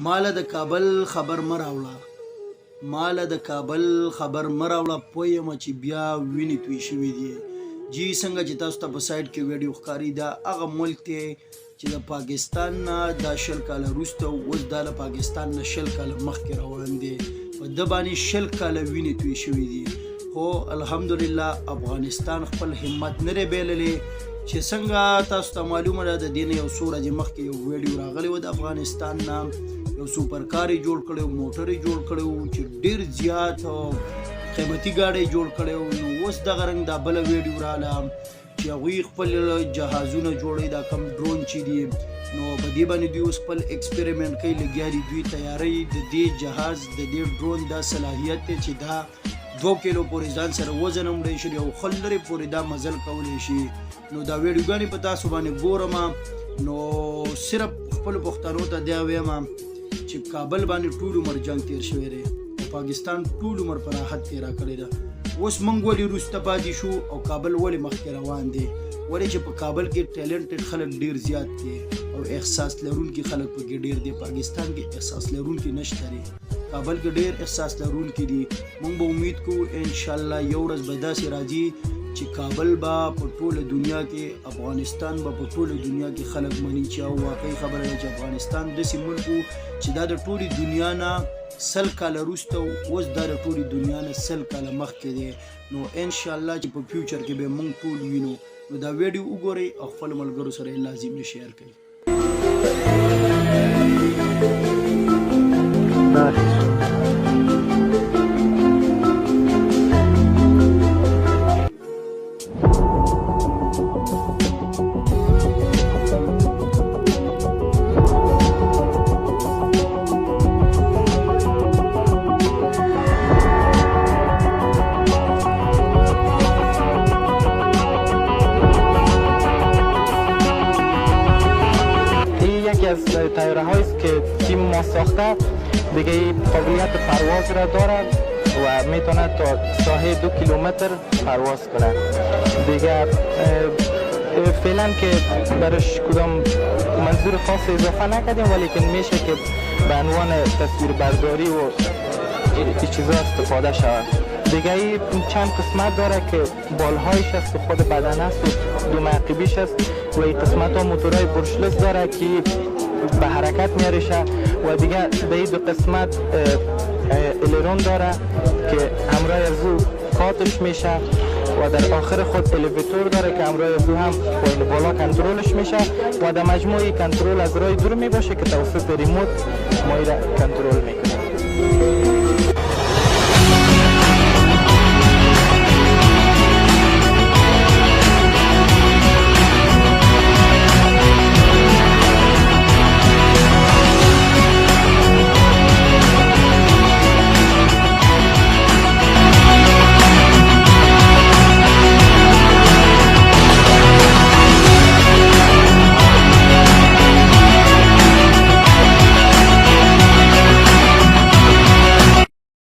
مال د کابل خبر مراوړه مال د کابل خبر مراوړه پویم چې بیا ویني توی شوی دی جی څنګه چې تاسو ته په سایت کې ویډیو ښکاری دا هغه ملک دی چې د پاکستان نه د 10 کال وروسته اوس د پاکستان نه 10 کال مخکې روان دی په د باندې 10 کال ویني توی شوی دی خو الحمدلله افغانستان خپل همت نه بیللې چې څنګه تاسو ته معلومه ده د دین یو څو ورځې مخکې یو ویډیو راغلی و د افغانستان نه یو سوپر کار جوړ کړی موټر جوړ کړی چې ډیر زیات قیمتي ګاډی جوړ کړی نو اوس دغه رنګ دا بل ویډیو رااله چې هغوی خپل جهازونه جوړوي دا کم ډرون چې دي نو په دې باندې دوی اوس خپل ایکسپریمنټ کوي لګیا دي دوی تیاری د دې جهاز د دې ډرون دا صلاحیت دی چې دا 2 کیلو پورې ځان سره وزن هم وړی شي او خل لرې پورې دا مزل کولی شي نو دا ویډیوګانې په تاسو باندې ګورم نو صرف خپل پښتنو ته دا وایم چې کابل باندې ټول عمر جنگ تیر شوی دی پاکستان ټول عمر پر راحت تیرا کړی ده اوس موږ ولې وروسته پاتې شو او کابل ولې مخکې روان دی ولې چې په کابل کې ټیلنټډ خلک ډیر زیات دي او احساس لرونکي خلک پکې ډیر دي پاکستان کې احساس لرونکي نشته دي کابل کې ډیر احساس لرونکي دي موږ به امید کوو ان شاء الله یو ورځ به داسې راځي چې کابل به په ټوله دنیا کې افغانستان به په ټوله دنیا کې خلک مني چې او واقعي خبره ده چې افغانستان داسې ملک و چې دا د ټولې دنیا نه 100 کال وروسته اوس دا د ټولې دنیا نه 100 کال مخکې دی نو ان شاء الله چې په فیوچر کې به موږ ټول وینو نو دا ویډیو وګورئ او خپل ملګرو سره لازمي شیر کړئ از طیاره هایی است که تیم ما ساخته دیگه قابلیت پرواز را دارد و میتونه تا ساحه 2 کیلومتر پرواز کنه دیگه فعلا که برش کدام منظور خاص اضافه نکردیم ولی که میشه که به عنوان تصویر برداری و این چیزا استفاده شود دیگه چند قسمت داره که بالهایش است خود بدن است و دو معقبیش است و این قسمت ها موتورهای برشلس داره که به حرکت میارشه و دیگه به این دو قسمت الرون داره که همراه از او کاتش میشه و در آخر خود الیویتور داره که همراه از او هم پایین بالا کنترلش میشه و در مجموعی کنترل از راه دور میباشه که توسط ریموت ما را کنترل میکنه